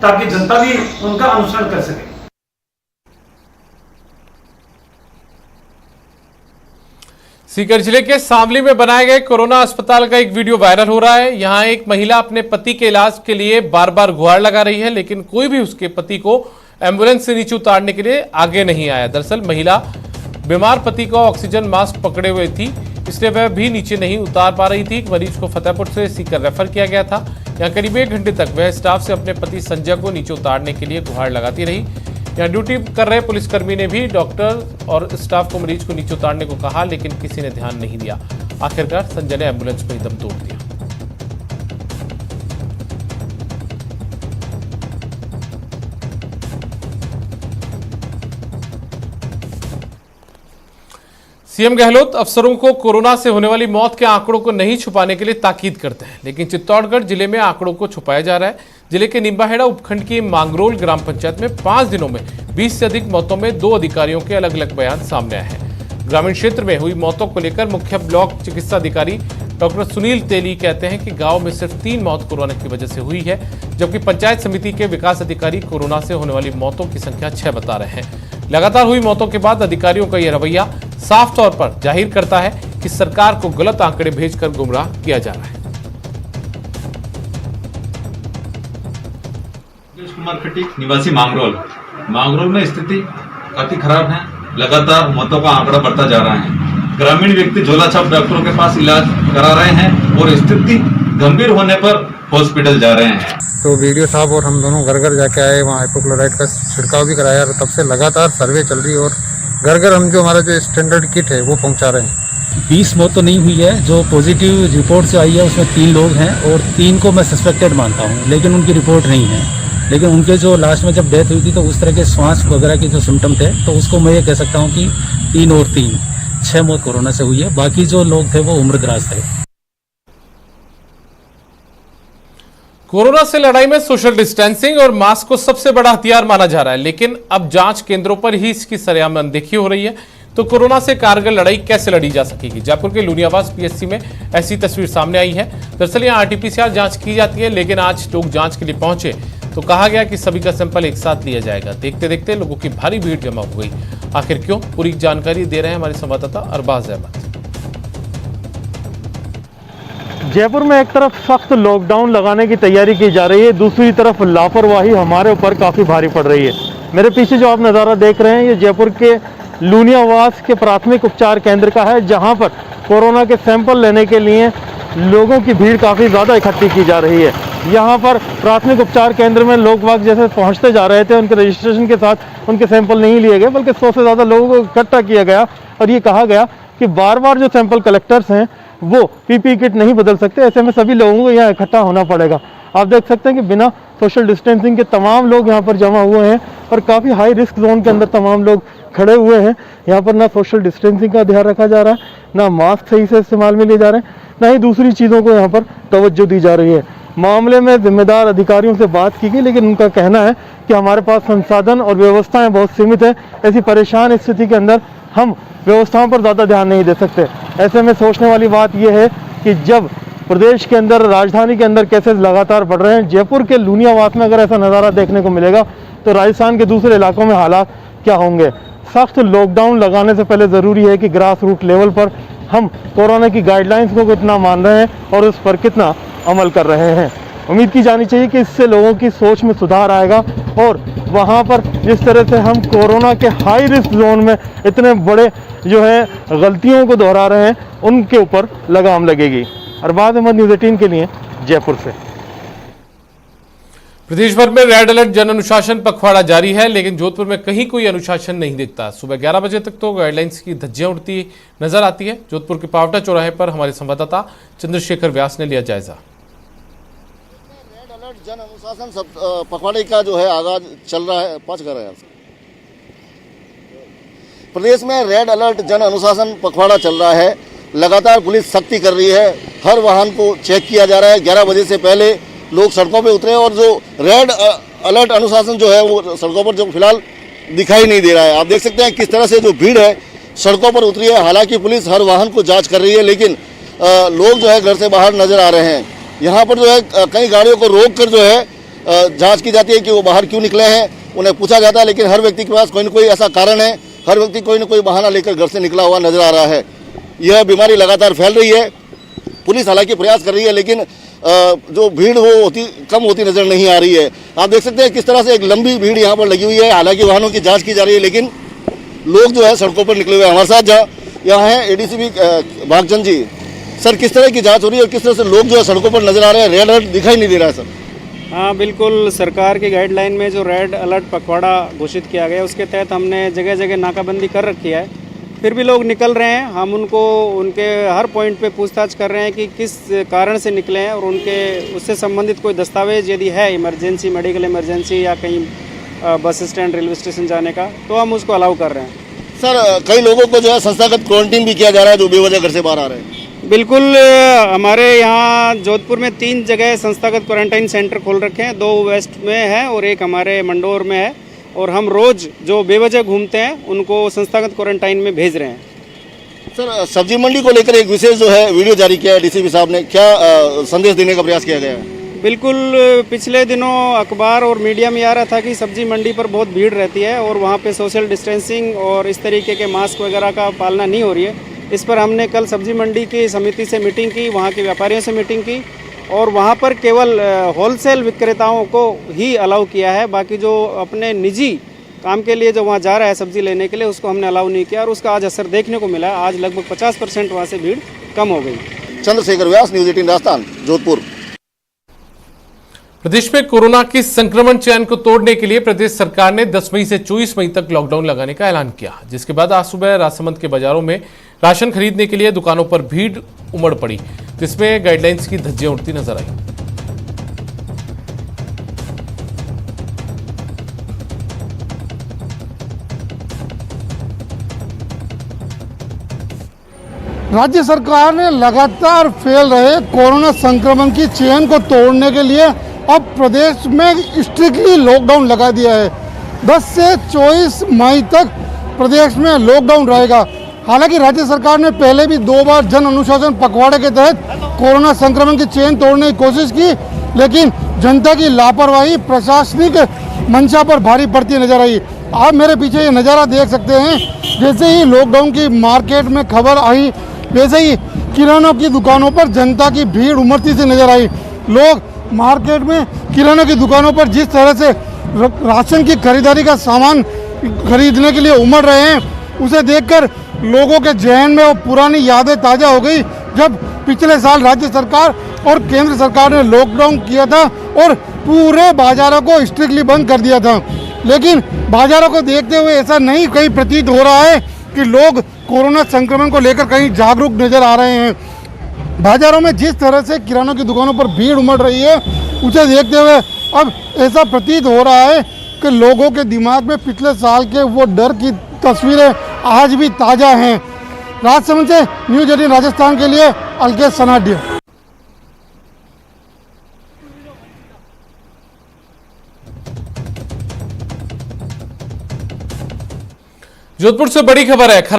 ताकि जनता भी उनका अनुसरण कर सके। सीकर जिले के शामली में बनाए गए कोरोना अस्पताल का एक वीडियो वायरल हो रहा है। यहां एक महिला अपने पति के इलाज के लिए बार बार गुहार लगा रही है, लेकिन कोई भी उसके पति को एम्बुलेंस से नीचे उतारने के लिए आगे नहीं आया। दरअसल महिला बीमार पति को ऑक्सीजन मास्क पकड़े हुए थी, इसलिए वह भी नीचे नहीं उतार पा रही थी। मरीज को फतेहपुर से सीकर रेफर किया गया था। यहाँ करीब 1 घंटे तक वह स्टाफ से अपने पति संजय को नीचे उतारने के लिए गुहार लगाती रही। यहाँ ड्यूटी कर रहे पुलिसकर्मी ने भी डॉक्टर और स्टाफ को मरीज को नीचे उतारने को कहा, लेकिन किसी ने ध्यान नहीं दिया। आखिरकार संजय ने एम्बुलेंस में ही दम तोड़ दिया। सीएम गहलोत अफसरों को कोरोना से होने वाली मौत के आंकड़ों को नहीं छुपाने के लिए ताकीद करते हैं, लेकिन चित्तौड़गढ़ जिले में आंकड़ों को छुपाया जा रहा है। जिले के निम्बाहेड़ा उपखंड की मांगरोल ग्राम पंचायत में 5 दिनों में 20 से अधिक मौतों में 2 अधिकारियों के अलग अलग बयान सामने आए हैं। ग्रामीण क्षेत्र में हुई मौतों को लेकर मुख्य ब्लॉक चिकित्सा अधिकारी डॉक्टर सुनील तेली कहते हैं कि गांव में सिर्फ 3 मौत कोरोना की वजह से हुई है, जबकि पंचायत समिति के विकास अधिकारी कोरोना से होने वाली मौतों की संख्या 6 बता रहे हैं। लगातार हुई मौतों के बाद अधिकारियों का यह रवैया साफ तौर पर जाहिर करता है कि सरकार को गलत आंकड़े भेजकर गुमराह किया जा रहा है। कुमार खटीक निवासी मांगरोल में स्थिति काफी खराब है। लगातार मौतों का आंकड़ा बढ़ता जा रहा है। ग्रामीण व्यक्ति झोलाछाप डॉक्टरों के पास इलाज करा रहे हैं और स्थिति गंभीर होने पर हॉस्पिटल जा रहे हैं। तो वीडियो साहब और हम दोनों घर घर जाके आए, वहाँ हाइपोक्लोराइड का छिड़काव भी कराया और तब से लगातार सर्वे चल रही है और घर घर हम जो हमारा जो स्टैंडर्ड किट है वो पहुँचा रहे हैं। 20 मौत तो नहीं हुई है। जो पॉजिटिव रिपोर्ट से आई है उसमें 3 लोग हैं और 3 को मैं सस्पेक्टेड मानता हूँ, लेकिन उनकी रिपोर्ट नहीं है। लेकिन उनके जो लास्ट में जब डेथ हुई थी तो उस तरह के श्वास वगैरह के जो सिम्टम थे, तो उसको मैं ये कह सकता हूँ कि 3 और 3 6 मौत कोरोना से हुई है। बाकी जो लोग थे वो उम्रदराज थे। कोरोना से लड़ाई में सोशल डिस्टेंसिंग और मास्क को सबसे बड़ा हथियार माना जा रहा है, लेकिन अब जांच केंद्रों पर ही इसकी सरेआम अनदेखी हो रही है। तो कोरोना से कारगर लड़ाई कैसे लड़ी जा सकेगी? जयपुर के लूनियावास पीएचसी में ऐसी तस्वीर सामने आई है। दरअसल यहाँ आरटीपीसीआर जांच की जाती है, लेकिन आज लोग जांच के लिए पहुंचे तो कहा गया कि सभी का सैंपल एक साथ लिया जाएगा। देखते देखते लोगों की भारी भीड़ जमा हो गई। आखिर क्यों? पूरी जानकारी दे रहे हैं हमारे संवाददाता अरबाज अहमद। जयपुर में एक तरफ सख्त लॉकडाउन लगाने की तैयारी की जा रही है, दूसरी तरफ लापरवाही हमारे ऊपर काफ़ी भारी पड़ रही है। मेरे पीछे जो आप नज़ारा देख रहे हैं ये जयपुर के लूनियावास के प्राथमिक उपचार केंद्र का है, जहां पर कोरोना के सैंपल लेने के लिए लोगों की भीड़ काफ़ी ज़्यादा इकट्ठी की जा रही है। यहाँ पर प्राथमिक उपचार केंद्र में लोग वाग जैसे पहुँचते जा रहे थे, उनके रजिस्ट्रेशन के साथ उनके सैंपल नहीं लिए गए, बल्कि 100 से ज़्यादा लोगों को इकट्ठा किया गया और ये कहा गया कि बार बार जो सैंपल कलेक्टर्स हैं वो पीपीई किट नहीं बदल सकते, ऐसे में सभी लोगों को यहाँ इकट्ठा होना पड़ेगा। आप देख सकते हैं कि बिना सोशल डिस्टेंसिंग के तमाम लोग यहाँ पर जमा हुए हैं और काफ़ी हाई रिस्क जोन के अंदर तमाम लोग खड़े हुए हैं। यहाँ पर ना सोशल डिस्टेंसिंग का ध्यान रखा जा रहा है, ना मास्क सही से इस्तेमाल में लिए जा रहे हैं, ना ही दूसरी चीज़ों को यहाँ पर तवज्जो दी जा रही है। मामले में जिम्मेदार अधिकारियों से बात की गई, लेकिन उनका कहना है कि हमारे पास संसाधन और व्यवस्थाएं बहुत सीमित है। ऐसी परेशान स्थिति के अंदर हम व्यवस्थाओं पर ज़्यादा ध्यान नहीं दे सकते। ऐसे में सोचने वाली बात यह है कि जब प्रदेश के अंदर, राजधानी के अंदर केसेस लगातार बढ़ रहे हैं, जयपुर के लूनियावास में अगर ऐसा नज़ारा देखने को मिलेगा तो राजस्थान के दूसरे इलाकों में हालात क्या होंगे। सख्त लॉकडाउन लगाने से पहले ज़रूरी है कि ग्रास रूट लेवल पर हम कोरोना की गाइडलाइंस को कितना मान रहे हैं और उस पर कितना अमल कर रहे हैं। उम्मीद की जानी चाहिए कि इससे लोगों की सोच में सुधार आएगा और वहाँ पर जिस तरह से हम कोरोना के हाई रिस्क जोन में इतने बड़े जो है गलतियों को दोहरा रहे हैं, उनके ऊपर लगाम लगेगी। अरबाज अहमद, न्यूज़ 18 के लिए जयपुर से। प्रदेश भर में रेड अलर्ट जन अनुशासन पखवाड़ा जारी है, लेकिन जोधपुर में कहीं कोई अनुशासन नहीं दिखता। सुबह 11 बजे तक तो गाइडलाइंस की धज्जियां उड़ती नजर आती है। जोधपुर के पावटा चौराहे पर हमारे संवाददाता चंद्रशेखर व्यास ने लिया जायजा। रेड अलर्ट जन अनुशासन पखवाड़े का जो है आगाज चल रहा है। पाँच कर रहे हैं प्रदेश में रेड अलर्ट जन अनुशासन पखवाड़ा चल रहा है। लगातार पुलिस सख्ती कर रही है, हर वाहन को चेक किया जा रहा है। 11 बजे से पहले लोग सड़कों पे उतरे और जो रेड अलर्ट अनुशासन जो है वो सड़कों पर जो फिलहाल दिखाई नहीं दे रहा है। आप देख सकते हैं किस तरह से जो भीड़ है सड़कों पर उतरी है। हालांकि पुलिस हर वाहन को जांच कर रही है, लेकिन लोग जो है घर से बाहर नजर आ रहे हैं। यहाँ पर जो है कई गाड़ियों को रोक कर जो है जांच की जाती है कि वो बाहर क्यों निकले हैं, उन्हें पूछा जाता है, लेकिन हर व्यक्ति के पास कोई न कोई ऐसा कारण है, हर व्यक्ति कोई न कोई बहाना लेकर घर से निकला हुआ नजर आ रहा है। यह बीमारी लगातार फैल रही है। पुलिस हालांकि प्रयास कर रही है, लेकिन जो भीड़ वो कम होती नजर नहीं आ रही है। आप देख सकते हैं किस तरह से एक लंबी भीड़ यहाँ पर लगी हुई है। हालांकि वाहनों की जांच की जा रही है, लेकिन लोग जो है सड़कों पर निकले हुए हैं। हमारे साथ यहाँ है एडीसीपी भागचंद जी। सर, किस तरह की जांच हो रही है और किस तरह से लोग जो है सड़कों पर नजर आ रहे हैं? रेड अलर्ट दिखाई नहीं दे रहा है सर। हाँ बिल्कुल, सरकार की गाइडलाइन में जो रेड अलर्ट पखवाड़ा घोषित किया गया उसके तहत हमने जगह जगह नाकाबंदी कर रखी है। फिर भी लोग निकल रहे हैं। हम उनको उनके हर पॉइंट पे पूछताछ कर रहे हैं कि किस कारण से निकले हैं और उनके उससे संबंधित कोई दस्तावेज यदि है, इमरजेंसी, मेडिकल इमरजेंसी या कहीं बस स्टैंड, रेलवे स्टेशन जाने का, तो हम उसको अलाउ कर रहे हैं। सर, कई लोगों को जो है संस्थागत क्वारंटीन भी किया जा रहा है जो बेवजह घर से बाहर आ रहे हैं। बिल्कुल, हमारे यहाँ जोधपुर में 3 जगह संस्थागत क्वारंटाइन सेंटर खोल रखे हैं। 2 वेस्ट में है और एक हमारे मंडोर में है, और हम रोज जो बेवजह घूमते हैं उनको संस्थागत क्वारंटाइन में भेज रहे हैं। सर, सब्जी मंडी को लेकर एक विशेष जो है वीडियो जारी किया है डीसीपी साहब ने, क्या संदेश देने का प्रयास किया गया है? बिल्कुल, पिछले दिनों अखबार और मीडिया में आ रहा था कि सब्जी मंडी पर बहुत भीड़ रहती है और वहाँ पे सोशल डिस्टेंसिंग और इस तरीके के मास्क वगैरह का पालना नहीं हो रही है। इस पर हमने कल सब्जी मंडी की समिति से मीटिंग की, वहाँ के व्यापारियों से मीटिंग की, और वहाँ पर केवल होलसेल विक्रेताओं को ही अलाउ किया है। बाकी जो अपने निजी काम के लिए जो वहाँ जा रहा है सब्जी लेने के लिए, उसको हमने अलाउ नहीं किया, और उसका आज असर देखने को मिला। आज लगभग 50% वहाँ से भीड़ कम हो गई। चंद्रशेखर व्यास, न्यूज़ 18 राजस्थान, जोधपुर। प्रदेश में कोरोना की संक्रमण चैन को तोड़ने के लिए प्रदेश सरकार ने 10 मई से 24 मई तक लॉकडाउन लगाने का ऐलान किया, जिसके बाद आज सुबह राजसमंद के बाजारों में राशन खरीदने के लिए दुकानों पर भीड़ उमड़ पड़ी, जिसमें गाइडलाइंस की धज्जियां उड़ती नजर आई। राज्य सरकार ने लगातार फैल रहे कोरोना संक्रमण की चेन को तोड़ने के लिए अब प्रदेश में स्ट्रिक्टली लॉकडाउन लगा दिया है। 10 से 24 मई तक प्रदेश में लॉकडाउन रहेगा। हालांकि राज्य सरकार ने पहले भी 2 बार जन अनुशासन पखवाड़े के तहत कोरोना संक्रमण की चेन तोड़ने की कोशिश की, लेकिन जनता की लापरवाही प्रशासनिक मंशा पर भारी पड़ती नजर आई। आप मेरे पीछे ये नज़ारा देख सकते हैं। जैसे ही लॉकडाउन की मार्केट में खबर आई, वैसे ही किरानों की दुकानों पर जनता की भीड़ उमड़ती सी नजर आई। लोग मार्केट में किरानों की दुकानों पर जिस तरह से राशन की खरीदारी का सामान खरीदने के लिए उमड़ रहे हैं, उसे देखकर लोगों के जहन में वो पुरानी यादें ताज़ा हो गई, जब पिछले साल राज्य सरकार और केंद्र सरकार ने लॉकडाउन किया था और पूरे बाजारों को स्ट्रिक्टली बंद कर दिया था। लेकिन बाजारों को देखते हुए ऐसा नहीं कहीं प्रतीत हो रहा है कि लोग कोरोना संक्रमण को लेकर कहीं जागरूक नजर आ रहे हैं। बाजारों में जिस तरह से किरानों की दुकानों पर भीड़ उमड़ रही है, उसे देखते हुए अब ऐसा प्रतीत हो रहा है कि लोगों के दिमाग में पिछले साल के वो डर की तस्वीरें आज भी ताज़ा हैं। राजसमंद से न्यूज़ 18 राजस्थान के लिए अलकेश सनाडिया। जोधपुर से बड़ी खबर है।